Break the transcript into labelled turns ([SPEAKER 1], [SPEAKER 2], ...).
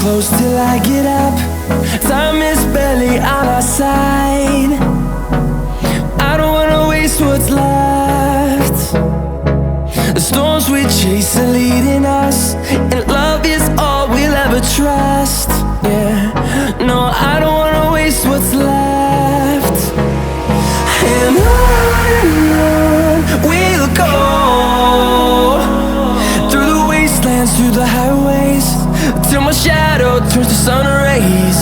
[SPEAKER 1] close till I get up. Time is barely on our side. I don't wanna waste what's left. The storms we chase are leading us, and love is all we'll ever trust. Yeah, no, I don't wanna waste what's left. And on we'll go, through the wastelands, through the highways, till my shadow turns to sun rays.